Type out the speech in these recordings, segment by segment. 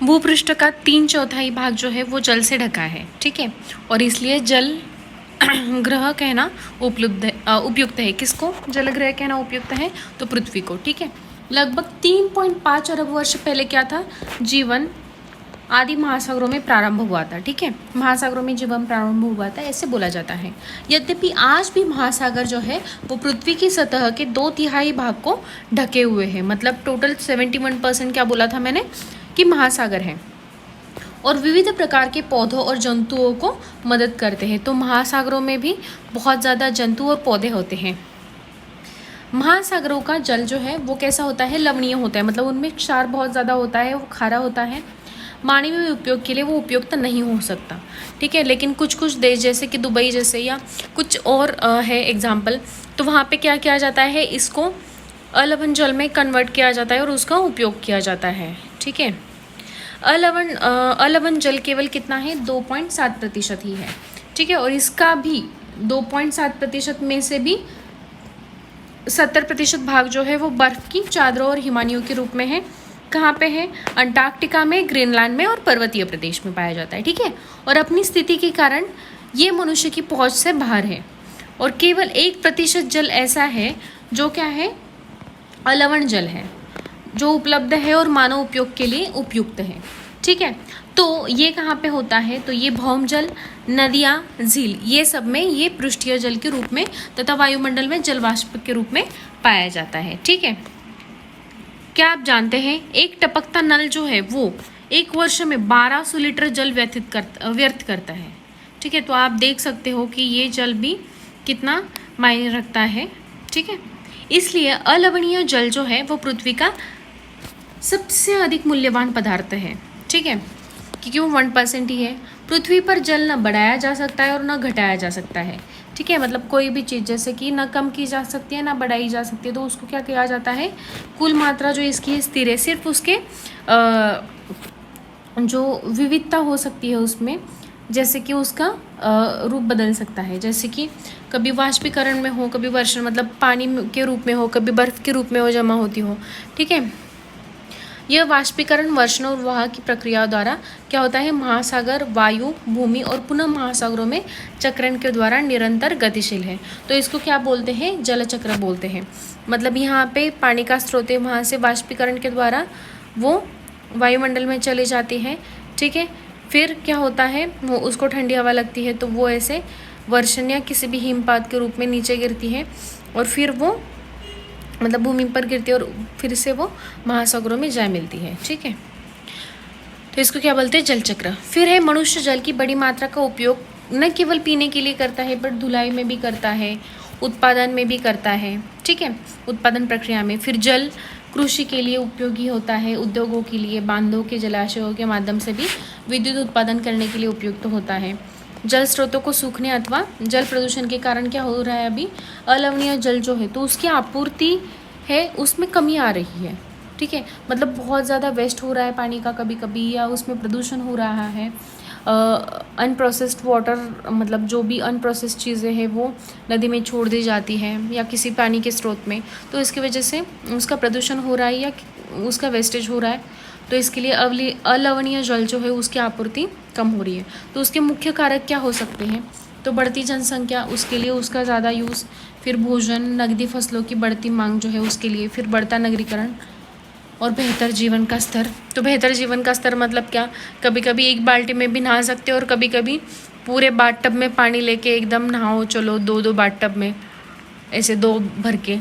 भूपृष्ठ का 3/4 भाग जो है वो जल से ढका है, ठीक है, और इसलिए जल ग्रह कहना उपयुक्त है। किसको जल ग्रह कहना उपयुक्त है? तो पृथ्वी को, ठीक है। लगभग 3.5 अरब वर्ष पहले क्या था? जीवन आदि महासागरों में प्रारंभ हुआ था, ठीक है। महासागरों में जीवन प्रारंभ हुआ था, ऐसे बोला जाता है। यद्यपि आज भी महासागर जो है वो पृथ्वी की सतह के 2/3 भाग को ढके हुए हैं। मतलब टोटल 71% क्या बोला था मैंने कि महासागर है, और विविध प्रकार के पौधों और जंतुओं को मदद करते हैं। तो महासागरों में भी बहुत ज़्यादा जंतु और पौधे होते हैं। महासागरों का जल जो है वो कैसा होता है? लवणीय होता है, मतलब उनमें क्षार बहुत ज़्यादा होता है, वो खारा होता है। मानवीय उपयोग के लिए वो उपयुक्त नहीं हो सकता, ठीक है। लेकिन कुछ कुछ देश जैसे कि दुबई जैसे या कुछ और है एग्जाम्पल, तो वहाँ पे क्या किया जाता है? इसको अलवण जल में कन्वर्ट किया जाता है और उसका उपयोग किया जाता है, ठीक है। अलवण जल केवल कितना है? 2.7% ही है, ठीक है। और इसका भी 2.7% में से भी 70% भाग जो है वो बर्फ की चादरों और हिमानियों के रूप में है। कहाँ पे है? अंटार्कटिका में, ग्रीनलैंड में और पर्वतीय प्रदेश में पाया जाता है, ठीक है। और अपनी स्थिति के कारण ये मनुष्य की पहुंच से बाहर है, और केवल 1% जल ऐसा है जो क्या है? अलवण जल है, जो उपलब्ध है और मानव उपयोग के लिए उपयुक्त है, ठीक है। तो ये कहाँ पे होता है? तो ये भौम जल, नदियाँ, झील, ये सब में ये पृष्ठीय जल के रूप में तथा वायुमंडल में जलवाष्प के रूप में पाया जाता है, ठीक है। क्या आप जानते हैं एक टपकता नल जो है वो एक वर्ष में 1200 लीटर जल व्यर्थ करता है, ठीक है। तो आप देख सकते हो कि ये जल भी कितना मायने रखता है, ठीक है। इसलिए अलवणीय जल जो है वो पृथ्वी का सबसे अधिक मूल्यवान पदार्थ है, ठीक है, क्योंकि वो 1% ही है। पृथ्वी पर जल न बढ़ाया जा सकता है और न घटाया जा सकता है, ठीक है। मतलब कोई भी चीज़ जैसे कि न कम की जा सकती है ना बढ़ाई जा सकती है, तो उसको क्या किया जाता है? कुल मात्रा जो इसकी स्थिर है, सिर्फ उसके जो विविधता हो सकती है उसमें, जैसे कि उसका रूप बदल सकता है, जैसे कि कभी वाष्पीकरण में हो, कभी वर्षण मतलब पानी के रूप में हो, कभी बर्फ़ के रूप में हो जमा होती हो, ठीक है। यह वाष्पीकरण, वर्षण और वहाँ की प्रक्रियाओं द्वारा क्या होता है? महासागर, वायु, भूमि और पुनः महासागरों में चक्रण के द्वारा निरंतर गतिशील है। तो इसको क्या बोलते हैं? जल चक्र बोलते हैं। मतलब यहाँ पे पानी का स्रोत है, वहाँ से वाष्पीकरण के द्वारा वो वायुमंडल में चली जाती है, ठीक है। फिर क्या होता है? वो उसको ठंडी हवा लगती है, तो वो ऐसे वर्षण या किसी भी हिमपात के रूप में नीचे गिरती है, और फिर वो मतलब भूमि पर गिरती है, और फिर से वो महासागरों में जा मिलती है, ठीक है। तो इसको क्या बोलते हैं? जल चक्र। फिर है मनुष्य जल की बड़ी मात्रा का उपयोग न केवल पीने के लिए करता है, बट धुलाई में भी करता है, उत्पादन में भी करता है, ठीक है, उत्पादन प्रक्रिया में। फिर जल कृषि के लिए उपयोगी होता है, उद्योगों के लिए, बांधों के जलाशयों के माध्यम से भी विद्युत उत्पादन करने के लिए उपयुक्त होता है। जल स्रोतों को सूखने अथवा जल प्रदूषण के कारण क्या हो रहा है? अभी अलवणीय जल जो है तो उसकी आपूर्ति है उसमें कमी आ रही है, ठीक है। मतलब बहुत ज़्यादा वेस्ट हो रहा है पानी का कभी कभी, या उसमें प्रदूषण हो रहा है। अनप्रोसेस्ड वाटर, मतलब जो भी अनप्रोसेस्ड चीज़ें हैं वो नदी में छोड़ दी जाती है या किसी पानी के स्रोत में, तो इसकी वजह से उसका प्रदूषण हो रहा है या उसका वेस्टेज हो रहा है। तो इसके लिए अलवणीय जल जो है उसकी आपूर्ति कम हो रही है। तो उसके मुख्य कारक क्या हो सकते हैं? तो बढ़ती जनसंख्या, उसके लिए उसका ज़्यादा यूज़, फिर भोजन, नकदी फसलों की बढ़ती मांग जो है उसके लिए, फिर बढ़ता नगरीकरण और बेहतर जीवन का स्तर। तो बेहतर जीवन का स्तर मतलब क्या? कभी कभी एक बाल्टी में भी नहा सकते हो, और कभी कभी पूरे बाथ टब में पानी लेके एकदम नहाओ, चलो 2-2 बाथ टब में ऐसे 2 भर के,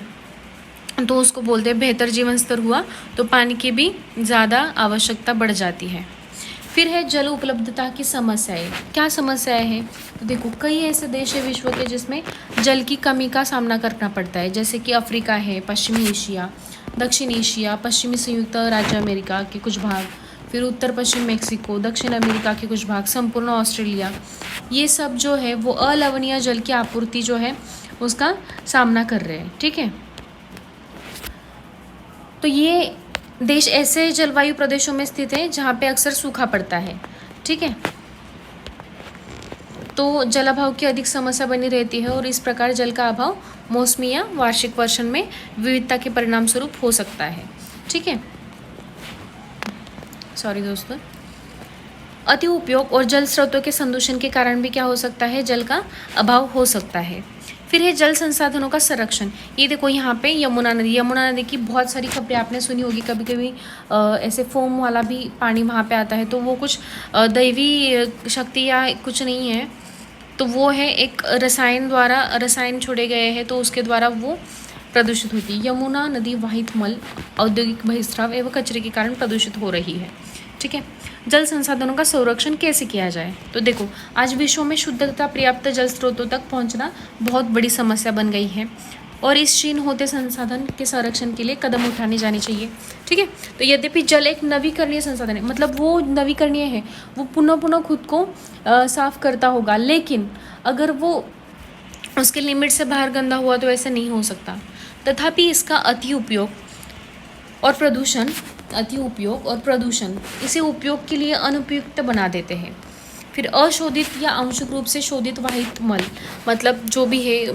तो उसको बोलते हैं बेहतर जीवन स्तर हुआ। तो पानी की भी ज़्यादा आवश्यकता बढ़ जाती है। फिर है जल उपलब्धता की समस्याएं। क्या समस्याएं हैं? तो देखो, कई ऐसे देश है विश्व के जिसमें जल की कमी का सामना करना पड़ता है, जैसे कि अफ्रीका है, पश्चिमी एशिया, दक्षिण एशिया, पश्चिमी संयुक्त राज्य अमेरिका के कुछ भाग, फिर उत्तर पश्चिम मेक्सिको, दक्षिण अमेरिका के कुछ भाग, संपूर्ण ऑस्ट्रेलिया। ये सब जो है वो अलवणीय जल की आपूर्ति जो है उसका सामना कर रहे हैं, ठीक है। तो ये देश ऐसे जलवायु प्रदेशों में स्थित है जहाँ पे अक्सर सूखा पड़ता है, ठीक है। तो जलाभाव की अधिक समस्या बनी रहती है, और इस प्रकार जल का अभाव मौसमी या वार्षिक वर्षण में विविधता के परिणाम स्वरूप हो सकता है, ठीक है। सॉरी दोस्तों। अति उपयोग और जल स्रोतों के संदूषण के कारण भी क्या हो सकता है, जल का अभाव हो सकता है। फिर है जल संसाधनों का संरक्षण। ये देखो यहाँ पे यमुना नदी की बहुत सारी खबरें आपने सुनी होगी, कभी कभी ऐसे फोम वाला भी पानी वहाँ पे आता है, तो वो कुछ दैवी शक्ति या कुछ नहीं है, तो वो है एक रसायन छोड़े गए हैं, तो उसके द्वारा वो प्रदूषित होती है। यमुना नदी वाहित मल, औद्योगिक बहिस्राव एवं कचरे के कारण प्रदूषित हो रही है। ठीक है, जल संसाधनों का संरक्षण कैसे किया जाए? तो देखो, आज विश्व में शुद्ध तथा पर्याप्त जल स्रोतों तक पहुंचना बहुत बड़ी समस्या बन गई है और इस क्षीण होते संसाधन के संरक्षण के लिए कदम उठाने जाने चाहिए। ठीक है, तो यद्यपि जल एक नवीकरणीय संसाधन है, मतलब वो नवीकरणीय है, वो पुनः पुनः खुद को साफ करता होगा, लेकिन अगर वो उसके लिमिट से बाहर गंदा हुआ तो ऐसा नहीं हो सकता। तथापि इसका अति उपयोग और प्रदूषण इसे उपयोग के लिए अनुपयुक्त बना देते हैं। फिर अशोधित या आंशिक रूप से शोधित वाहित मल, मतलब जो भी है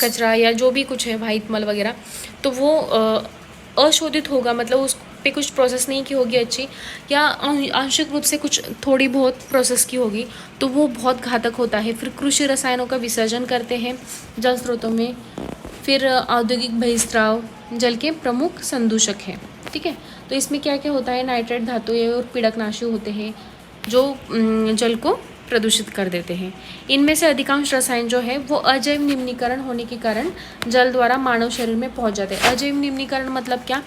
कचरा या जो भी कुछ है वाहित मल वगैरह, तो वो अशोधित होगा, मतलब उस पे कुछ प्रोसेस नहीं की होगी अच्छी, या आंशिक रूप से कुछ थोड़ी बहुत प्रोसेस की होगी, तो वो बहुत घातक होता है। फिर कृषि रसायनों का विसर्जन करते हैं जल स्रोतों में। फिर औद्योगिक बहिस्राव जल के प्रमुख संदूषक हैं। ठीक है, तो इसमें क्या क्या होता है, नाइट्रेट धातु और पीड़कनाशी होते हैं जो जल को प्रदूषित कर देते हैं। इनमें से अधिकांश रसायन जो है वो अजैव निम्नीकरण होने के कारण जल द्वारा मानव शरीर में पहुंच जाते हैं। अजैव निम्नीकरण मतलब क्या,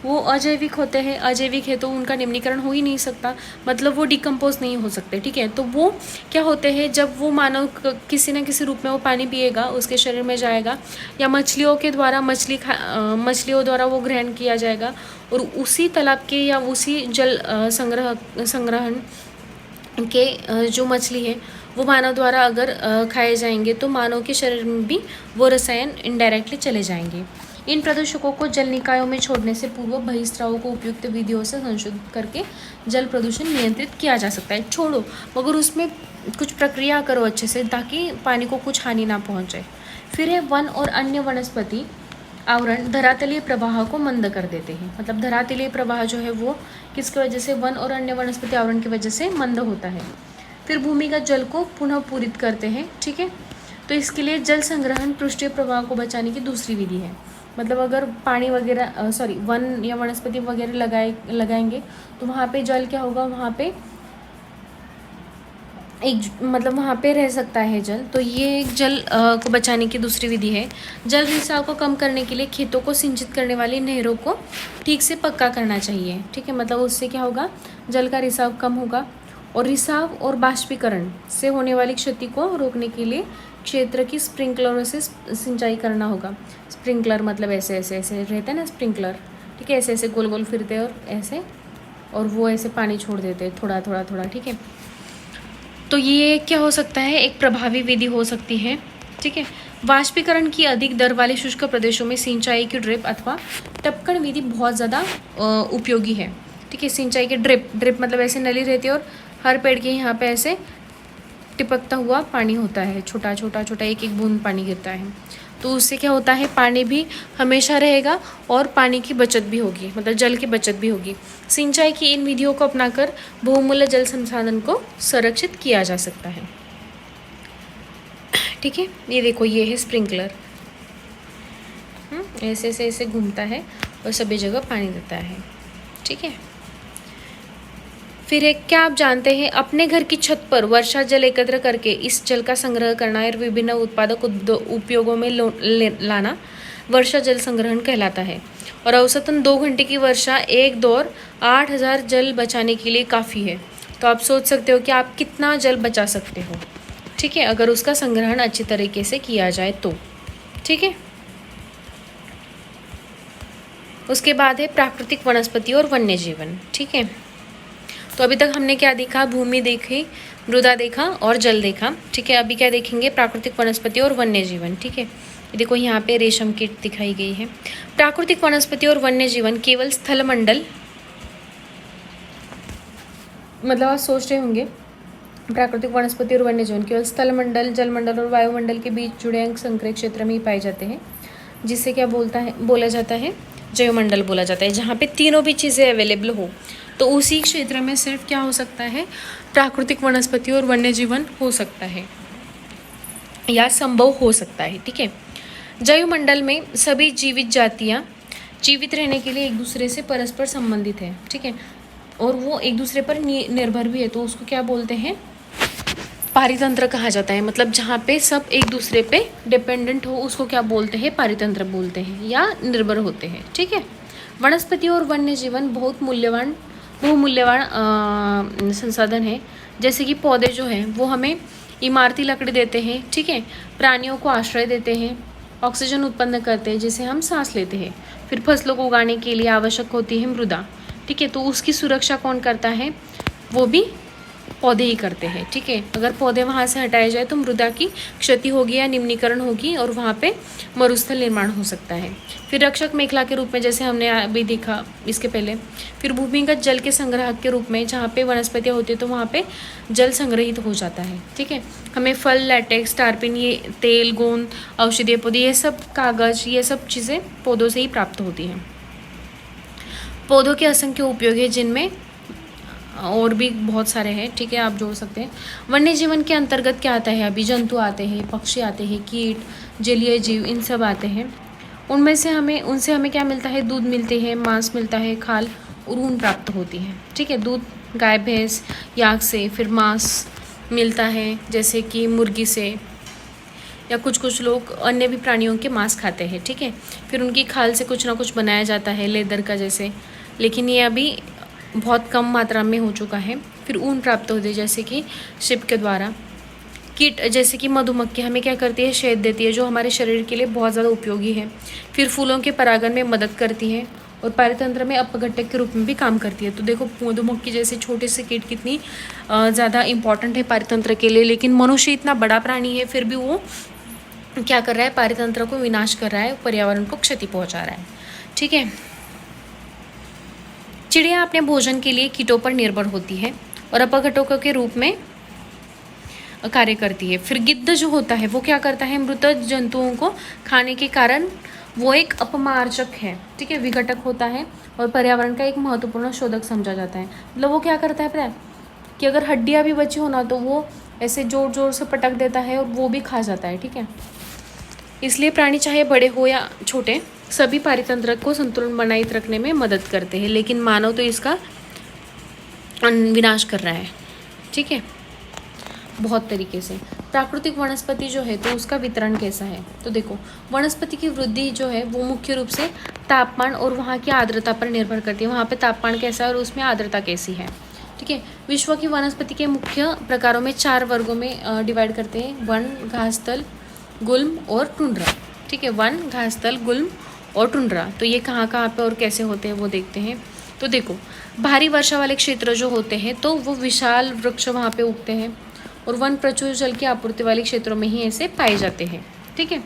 वो अजैविक होते हैं, अजैविक है तो उनका निम्नीकरण हो ही नहीं सकता, मतलब वो डिकम्पोज नहीं हो सकते। ठीक है, तो वो क्या होते हैं, जब वो मानव किसी न किसी रूप में वो पानी पिएगा, उसके शरीर में जाएगा, या मछलियों के द्वारा मछलियों द्वारा वो ग्रहण किया जाएगा, और उसी तालाब के या उसी जल संग्रहण के जो मछली है वो मानव द्वारा अगर खाए जाएंगे तो मानव के शरीर में भी वो रसायन इनडायरेक्टली चले जाएंगे। इन प्रदूषकों को जल निकायों में छोड़ने से पूर्व बहिस्रावों को उपयुक्त विधियों से संशोधित करके जल प्रदूषण नियंत्रित किया जा सकता है। छोड़ो, मगर उसमें कुछ प्रक्रिया करो अच्छे से ताकि पानी को कुछ हानि ना पहुँचे। फिर है वन और अन्य वनस्पति आवरण धरातलीय प्रवाह को मंद कर देते हैं, मतलब धरातलीय प्रवाह जो है वो किसकी वजह से, वन और अन्य वनस्पति आवरण की वजह से मंद होता है। फिर भूमिगत जल को पुनः पूरित करते हैं। ठीक है, तो इसके लिए जल संग्रहण पृष्ठीय प्रवाह को बचाने की दूसरी विधि है। मतलब अगर पानी वगैरह वन या वनस्पति वगैरह लगाएंगे तो वहाँ पे जल क्या होगा, वहाँ पे वहाँ पे रह सकता है जल, तो ये एक जल को बचाने की दूसरी विधि है। जल रिसाव को कम करने के लिए खेतों को सिंचित करने वाली नहरों को ठीक से पक्का करना चाहिए। ठीक है, मतलब उससे क्या होगा, जल का रिसाव कम होगा। और रिसाव और बाष्पीकरण से होने वाली क्षति को रोकने के लिए क्षेत्र की स्प्रिंकलरों से सिंचाई करना होगा। स्प्रिंकलर मतलब ऐसे ऐसे ऐसे रहता है ना स्प्रिंकलर, ठीक है, ऐसे ऐसे गोल गोल फिरते और ऐसे, और वो ऐसे पानी छोड़ देते थोड़ा थोड़ा थोड़ा। ठीक है, तो ये क्या हो सकता है, एक प्रभावी विधि हो सकती है। ठीक है, वाष्पीकरण की अधिक दर वाले शुष्क प्रदेशों में सिंचाई की ड्रिप अथवा टपकन विधि बहुत ज़्यादा उपयोगी है। ठीक है, सिंचाई के ड्रिप मतलब ऐसे नली रहती है और हर पेड़ के यहाँ पे ऐसे टिपकता हुआ पानी होता है, छोटा छोटा छोटा एक एक बूंद पानी गिरता है, तो उससे क्या होता है, पानी भी हमेशा रहेगा और पानी की बचत भी होगी, मतलब जल की बचत भी होगी। सिंचाई की इन विधियों को अपनाकर बहुमूल्य जल संसाधन को संरक्षित किया जा सकता है। ठीक है, ये देखो, ये है स्प्रिंकलर, ऐसे ऐसे ऐसे घूमता है और सभी जगह पानी देता है। ठीक है, फिर एक, क्या आप जानते हैं अपने घर की छत पर वर्षा जल एकत्र करके इस जल का संग्रह करना और विभिन्न उत्पादक उपयोगों में लाना वर्षा जल संग्रहण कहलाता है। और औसतन 2 घंटे की वर्षा एक दौर 8000 जल बचाने के लिए काफ़ी है। तो आप सोच सकते हो कि आप कितना जल बचा सकते हो। ठीक है, अगर उसका संग्रहण अच्छी तरीके से किया जाए तो। ठीक है, उसके बाद है प्राकृतिक वनस्पति और वन्य जीवन। ठीक है, तो अभी तक हमने क्या देखा, भूमि देखी, मृदा देखा और जल देखा। ठीक है, अभी क्या देखेंगे, प्राकृतिक वनस्पति और वन्य जीवन। ठीक है, देखो यहाँ पे रेशम कीट दिखाई गई है। प्राकृतिक वनस्पति और वन्य जीवन केवल स्थलमंडल, मतलब आप सोच रहे होंगे प्राकृतिक वनस्पति और वन्य जीवन केवल स्थलमंडल, जलमंडल और वायुमंडल के बीच जुड़े अंग संक्रिय क्षेत्र में ही पाए जाते हैं, जिसे क्या बोला जाता है, जैवमंडल बोला जाता है, जहाँ पे तीनों भी चीज़ें अवेलेबल हो। तो उसी क्षेत्र में सिर्फ क्या हो सकता है, प्राकृतिक वनस्पति और वन्य जीवन हो सकता है या संभव हो सकता है। ठीक है, जैवमंडल में सभी जीवित जातियां जीवित रहने के लिए एक दूसरे से परस्पर संबंधित है। ठीक है, और वो एक दूसरे पर निर्भर भी है, तो उसको क्या बोलते हैं, पारितंत्र कहा जाता है। मतलब जहाँ पे सब एक दूसरे पे डिपेंडेंट हो उसको क्या बोलते हैं, पारितंत्र बोलते हैं या निर्भर होते हैं। ठीक है, वनस्पति और वन्य जीवन बहुमूल्यवान संसाधन है। जैसे कि पौधे जो हैं वो हमें इमारती लकड़ी देते हैं। ठीक है, प्राणियों को आश्रय देते हैं, ऑक्सीजन उत्पन्न करते हैं जिसे हम सांस लेते हैं। फिर फसलों को उगाने के लिए आवश्यक होती है मृदा। ठीक है, तो उसकी सुरक्षा कौन करता है, वो भी पौधे ही करते हैं। ठीक है, अगर पौधे वहाँ से हटाए जाए तो मृदा की क्षति होगी या निम्नीकरण होगी और वहाँ पे मरुस्थल निर्माण हो सकता है। फिर रक्षक मेखला के रूप में, जैसे हमने अभी देखा इसके पहले। फिर भूमिगत जल के संग्राहक के रूप में, जहाँ पे वनस्पतियाँ होती है तो वहाँ पे जल संग्रहित हो जाता है। ठीक है, हमें फल, लैटेक्स, टार्पिन, ये तेल, गोंद, औषधीय पौधे, ये सब कागज, ये सब चीज़ें पौधों से ही प्राप्त होती हैं। पौधों के असंख्य उपयोग है जिनमें और भी बहुत सारे हैं। ठीक है, आप जोड़ सकते हैं। वन्य जीवन के अंतर्गत क्या आता है, अभी जंतु आते हैं, पक्षी आते हैं, कीट, जलीय जीव, इन सब आते हैं। उनसे हमें क्या मिलता है, दूध मिलते हैं, मांस मिलता है, खाल और ऊन प्राप्त होती है। ठीक है, दूध गाय, भैंस, याक से। फिर मांस मिलता है जैसे कि मुर्गी से, या कुछ लोग अन्य भी प्राणियों के मांस खाते हैं। ठीक है, फिर उनकी खाल से कुछ ना कुछ बनाया जाता है, लेदर का जैसे, लेकिन ये अभी बहुत कम मात्रा में हो चुका है। फिर ऊन प्राप्त होते हैं जैसे कि शिप के द्वारा। कीट जैसे कि मधुमक्खी हमें क्या करती है, शहद देती है, जो हमारे शरीर के लिए बहुत ज़्यादा उपयोगी है। फिर फूलों के परागण में मदद करती है और पारितंत्र में अपघटक के रूप में भी काम करती है। तो देखो, मधुमक्खी जैसे छोटे से कीट कितनी ज़्यादा इंपॉर्टेंट है पारितंत्र के लिए। लेकिन मनुष्य इतना बड़ा प्राणी है, फिर भी वो क्या कर रहा है, पारितंत्र को विनाश कर रहा है, पर्यावरण को क्षति पहुँचा रहा है। ठीक है, चिड़िया अपने भोजन के लिए कीटों पर निर्भर होती है और अपघटकों के रूप में कार्य करती है। फिर गिद्ध जो होता है वो क्या करता है, मृत जंतुओं को खाने के कारण वो एक अपमार्जक है। ठीक है, विघटक होता है और पर्यावरण का एक महत्वपूर्ण शोधक समझा जाता है। मतलब वो क्या करता है पता है, कि अगर हड्डियाँ भी बची हो ना तो वो ऐसे जोर जोर से पटक देता है और वो भी खा जाता है। ठीक है, इसलिए प्राणी चाहे बड़े हो या छोटे, सभी पारितंत्र को संतुलन बनाए रखने में मदद करते हैं। लेकिन मानव तो इसका विनाश कर रहा है। ठीक है, बहुत तरीके से। प्राकृतिक वनस्पति जो है तो उसका वितरण कैसा है, तो देखो, वनस्पति की वृद्धि जो है वो मुख्य रूप से तापमान और वहाँ की आर्द्रता पर निर्भर करती है। वहाँ पे तापमान कैसा है और उसमें आर्द्रता कैसी है। ठीक है, विश्व की वनस्पति के मुख्य प्रकारों में 4 वर्गों में डिवाइड करते हैं, वन, घासस्थल, गुल्म और टुंड्रा। ठीक है, वन, घासस्थल, गुल्म और टुंड्रा। तो ये कहाँ पे और कैसे होते हैं वो देखते हैं। तो देखो, भारी वर्षा वाले क्षेत्र जो होते हैं तो वो विशाल वृक्ष वहाँ पे उगते हैं और वन प्रचुर जल की आपूर्ति वाले क्षेत्रों में ही ऐसे पाए जाते हैं। ठीक है,